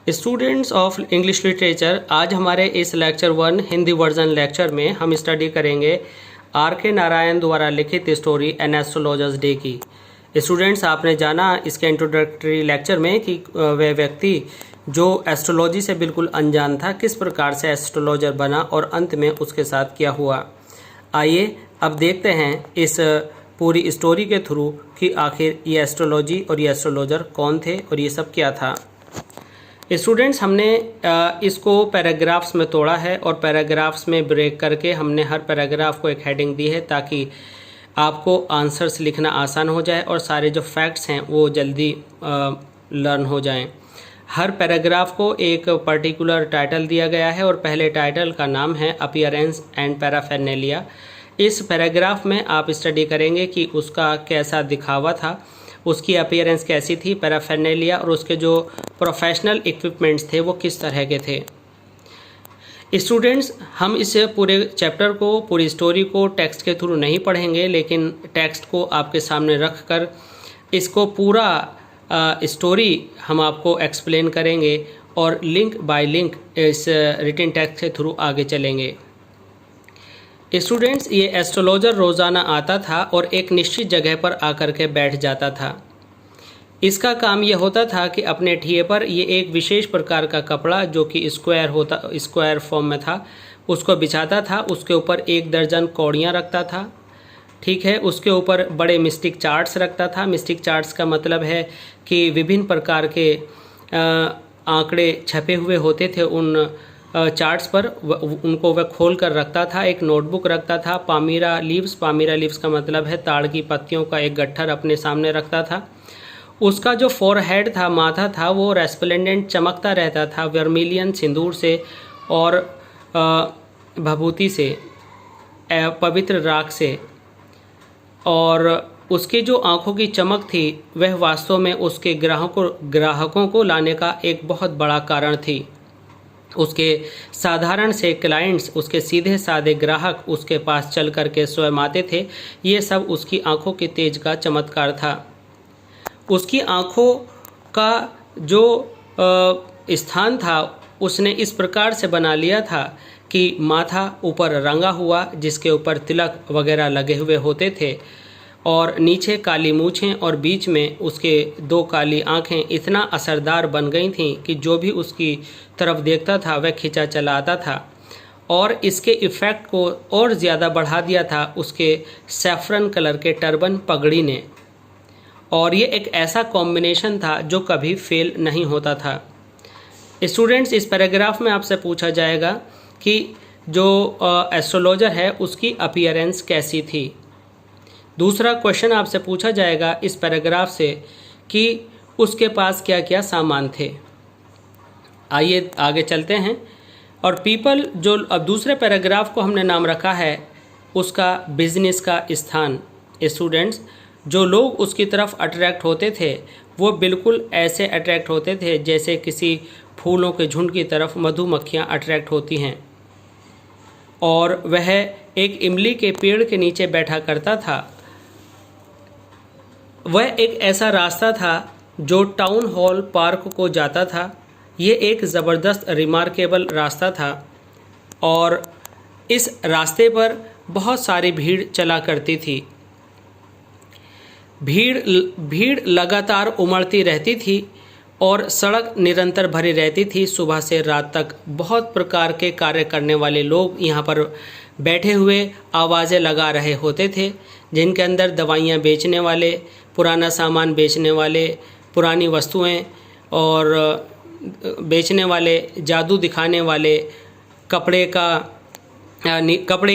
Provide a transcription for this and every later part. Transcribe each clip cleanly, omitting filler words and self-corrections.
Students of English literature, आज हमारे इस लेक्चर 1 हिंदी वर्जन लेक्चर में हम स्टडी करेंगे R.K. नारायण द्वारा लिखित स्टोरी एन एस्ट्रोलॉजर्स डे की। स्टूडेंट्स, आपने जाना इसके इंट्रोडक्टरी लेक्चर में कि वह व्यक्ति जो एस्ट्रोलॉजी से बिल्कुल अनजान था किस प्रकार से एस्ट्रोलॉजर बना और अंत में उसके साथ क्या हुआ। आइए अब देखते हैं इस पूरी स्टोरी के थ्रू कि आखिर ये एस्ट्रोलॉजी और ये एस्ट्रोलॉजर कौन थे और ये सब क्या था। स्टूडेंट्स, हमने इसको पैराग्राफ्स में तोड़ा है और पैराग्राफ्स में ब्रेक करके हमने हर पैराग्राफ को एक हेडिंग दी है ताकि आपको आंसर्स लिखना आसान हो जाए और सारे जो फैक्ट्स हैं वो जल्दी लर्न हो जाएं। हर पैराग्राफ को एक पर्टिकुलर टाइटल दिया गया है और पहले टाइटल का नाम है अपीयरेंस एंड पैराफेर्नेलिया। इस पैराग्राफ में आप स्टडी करेंगे कि उसका कैसा दिखावा था, उसकी अपीयरेंस कैसी थी, पैराफेर्नेलिया और उसके जो प्रोफेशनल इक्विपमेंट्स थे वो किस तरह के थे। स्टूडेंट्स, हम इस पूरे चैप्टर को, पूरी स्टोरी को टेक्स्ट के थ्रू नहीं पढ़ेंगे, लेकिन टेक्स्ट को आपके सामने रख कर इसको पूरा स्टोरी हम आपको एक्सप्लेन करेंगे और लिंक बाय लिंक इस रिटन टेक्स्ट के थ्रू आगे चलेंगे। स्टूडेंट्स, ये एस्ट्रोलॉजर रोज़ाना आता था और एक निश्चित जगह पर आकर के बैठ जाता था। इसका काम यह होता था कि अपने ठिये पर ये एक विशेष प्रकार का कपड़ा जो कि स्क्वायर फॉर्म में था उसको बिछाता था। उसके ऊपर 1 दर्जन कौड़ियाँ रखता था, ठीक है। उसके ऊपर बड़े मिस्टिक चार्ट्स रखता था। मिस्टिक चार्ट्स का मतलब है कि विभिन्न प्रकार के आंकड़े छपे हुए होते थे उन चार्ट्स पर, उनको वह खोल कर रखता था। एक नोटबुक रखता था। पामीरा लीव्स का मतलब है ताड़ की पत्तियों का एक गट्ठर अपने सामने रखता था। उसका जो फोरहेड था, माथा था, वो रेस्प्लेंडेंट चमकता रहता था वर्मिलियन सिंदूर से और भभूति से, पवित्र राख से। और उसकी जो आंखों की चमक थी वह वास्तव में उसके ग्राहकों को लाने का एक बहुत बड़ा कारण थी। उसके साधारण से क्लाइंट्स, उसके सीधे साधे ग्राहक उसके पास चल कर के स्वयं आते थे। ये सब उसकी आंखों के तेज का चमत्कार था। उसकी आंखों का जो स्थान था उसने इस प्रकार से बना लिया था कि माथा ऊपर रंगा हुआ जिसके ऊपर तिलक वगैरह लगे हुए होते थे और नीचे काली मूछें और बीच में उसके 2 काली आंखें इतना असरदार बन गई थीं कि जो भी उसकी तरफ देखता था वह खिंचा चला आता था। और इसके इफ़ेक्ट को और ज़्यादा बढ़ा दिया था उसके सैफरन कलर के टर्बन पगड़ी ने। और ये एक ऐसा कॉम्बिनेशन था जो कभी फेल नहीं होता था। स्टूडेंट्स, इस पैराग्राफ में आपसे पूछा जाएगा कि जो एस्ट्रोलॉजर है उसकी अपीयरेंस कैसी थी। दूसरा क्वेश्चन आपसे पूछा जाएगा इस पैराग्राफ से कि उसके पास क्या क्या सामान थे। आइए आगे चलते हैं। और पीपल, जो अब दूसरे पैराग्राफ को हमने नाम रखा है उसका बिजनेस का स्थान। स्टूडेंट्स, जो लोग उसकी तरफ अट्रैक्ट होते थे वो बिल्कुल ऐसे अट्रैक्ट होते थे जैसे किसी फूलों के झुंड की तरफ मधुमक्खियाँ अट्रैक्ट होती हैं। और वह एक इमली के पेड़ के नीचे बैठा करता था। वह एक ऐसा रास्ता था जो टाउन हॉल पार्क को जाता था। ये एक ज़बरदस्त रिमार्केबल रास्ता था और इस रास्ते पर बहुत सारी भीड़ चला करती थी। भीड़ लगातार उमड़ती रहती थी और सड़क निरंतर भरी रहती थी। सुबह से रात तक बहुत प्रकार के कार्य करने वाले लोग यहाँ पर बैठे हुए आवाज़ें लगा रहे होते थे, जिनके अंदर दवाइयाँ बेचने वाले, पुराना सामान बेचने वाले, पुरानी वस्तुएं और बेचने वाले, जादू दिखाने वाले, कपड़े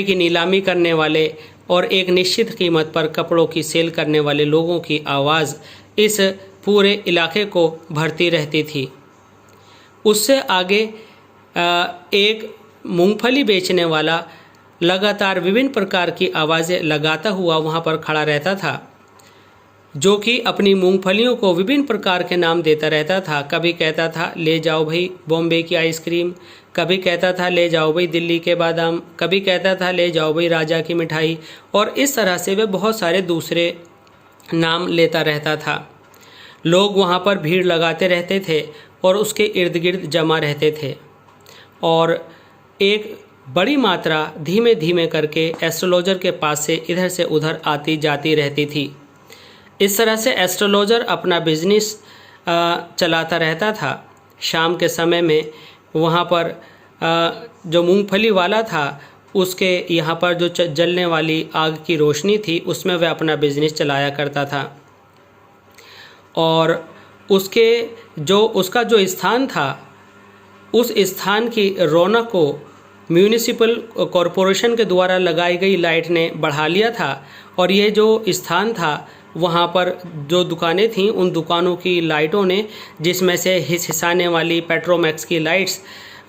की नीलामी करने वाले और एक निश्चित कीमत पर कपड़ों की सेल करने वाले लोगों की आवाज़ इस पूरे इलाके को भरती रहती थी। उससे आगे एक मूंगफली बेचने वाला लगातार विभिन्न प्रकार की आवाज़ें लगाता हुआ वहाँ पर खड़ा रहता था, जो कि अपनी मूंगफलियों को विभिन्न प्रकार के नाम देता रहता था। कभी कहता था ले जाओ भाई बॉम्बे की आइसक्रीम, कभी कहता था ले जाओ भाई दिल्ली के बादाम, कभी कहता था ले जाओ भाई राजा की मिठाई, और इस तरह से वह बहुत सारे दूसरे नाम लेता रहता था। लोग वहाँ पर भीड़ लगाते रहते थे और उसके इर्द गिर्द जमा रहते थे और एक बड़ी मात्रा धीमे धीमे करके एस्ट्रोलॉजर के पास से इधर से उधर आती जाती रहती थी। इस तरह से एस्ट्रोलॉजर अपना बिजनेस चलाता रहता था। शाम के समय में वहाँ पर जो मूंगफली वाला था उसके यहाँ पर जो जलने वाली आग की रोशनी थी उसमें वह अपना बिजनेस चलाया करता था और उसका जो स्थान था उस स्थान की रौनक को म्यूनिसिपल कॉरपोरेशन के द्वारा लगाई गई लाइट ने बढ़ा लिया था और ये जो स्थान था वहाँ पर जो दुकानें थीं उन दुकानों की लाइटों ने, जिसमें से हिसहिसाने वाली पेट्रोमैक्स की लाइट्स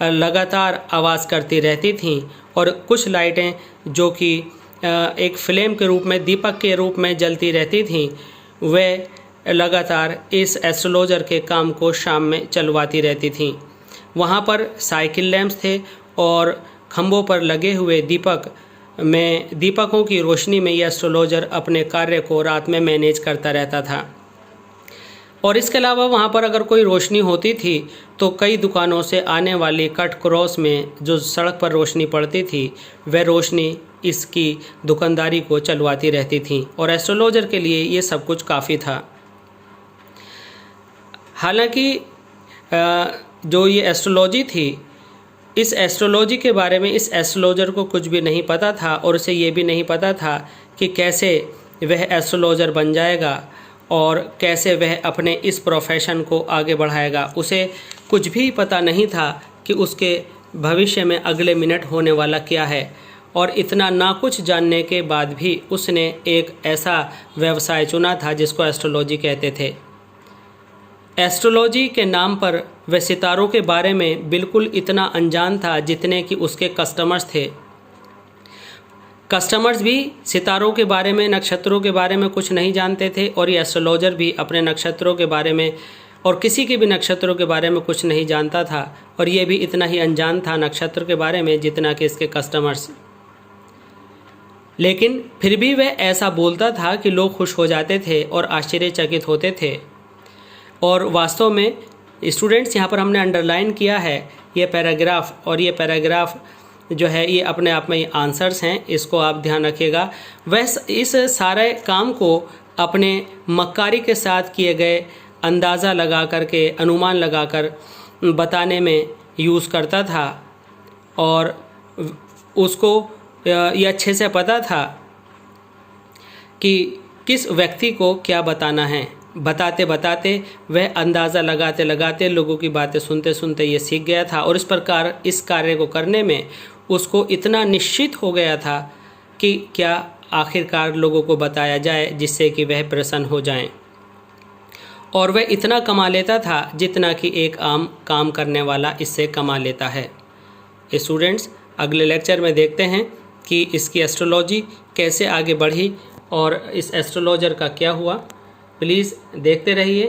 लगातार आवाज़ करती रहती थीं और कुछ लाइटें जो कि एक फ्लेम के रूप में, दीपक के रूप में जलती रहती थीं, वे लगातार इस एस्ट्रोलॉजर के काम को शाम में चलवाती रहती थीं। वहाँ पर साइकिल लैंप्स थे और खंभों पर लगे हुए दीपकों की रोशनी में यह एस्ट्रोलॉजर अपने कार्य को रात में मैनेज करता रहता था। और इसके अलावा वहाँ पर अगर कोई रोशनी होती थी तो कई दुकानों से आने वाली कट क्रॉस में जो सड़क पर रोशनी पड़ती थी वह रोशनी इसकी दुकानदारी को चलवाती रहती थी और एस्ट्रोलॉजर के लिए ये सब कुछ काफ़ी था। हालांकि जो ये एस्ट्रोलॉजी थी, इस एस्ट्रोलॉजी के बारे में इस एस्ट्रोलॉजर को कुछ भी नहीं पता था और उसे ये भी नहीं पता था कि कैसे वह एस्ट्रोलॉजर बन जाएगा और कैसे वह अपने इस प्रोफेशन को आगे बढ़ाएगा। उसे कुछ भी पता नहीं था कि उसके भविष्य में अगले मिनट होने वाला क्या है और इतना ना कुछ जानने के बाद भी उसने एक ऐसा व्यवसाय चुना था जिसको एस्ट्रोलॉजी कहते थे। एस्ट्रोलॉजी के नाम पर वह सितारों के बारे में बिल्कुल इतना अनजान था जितने कि उसके कस्टमर्स थे। कस्टमर्स भी सितारों के बारे में, नक्षत्रों के बारे में कुछ नहीं जानते थे और ये एस्ट्रोलॉजर भी अपने नक्षत्रों के बारे में और किसी के भी नक्षत्रों के बारे में कुछ नहीं जानता था और ये भी इतना ही अनजान था नक्षत्र के बारे में जितना कि इसके कस्टमर्स। लेकिन फिर भी वह ऐसा बोलता था कि लोग खुश हो जाते थे और आश्चर्यचकित होते थे। और वास्तव में स्टूडेंट्स, यहाँ पर हमने अंडरलाइन किया है ये पैराग्राफ, और ये पैराग्राफ जो है ये अपने आप में आंसर्स हैं, इसको आप ध्यान रखिएगा। वह इस सारे काम को अपने मक्कारी के साथ किए गए अंदाज़ा लगा कर के, अनुमान लगा कर बताने में यूज़ करता था और उसको ये अच्छे से पता था कि किस व्यक्ति को क्या बताना है। बताते बताते वह अंदाज़ा लगाते लगाते, लोगों की बातें सुनते सुनते ये सीख गया था और इस प्रकार इस कार्य को करने में उसको इतना निश्चित हो गया था कि क्या आखिरकार लोगों को बताया जाए जिससे कि वह प्रसन्न हो जाएं। और वह इतना कमा लेता था जितना कि एक आम काम करने वाला इससे कमा लेता है। स्टूडेंट्स, अगले लेक्चर में देखते हैं कि इसकी एस्ट्रोलॉजी कैसे आगे बढ़ी और इस एस्ट्रोलॉजर का क्या हुआ। प्लीज़ देखते रहिए,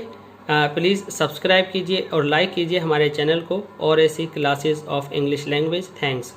प्लीज़ सब्सक्राइब कीजिए और लाइक कीजिए हमारे चैनल को और ऐसी classes of English language. Thanks.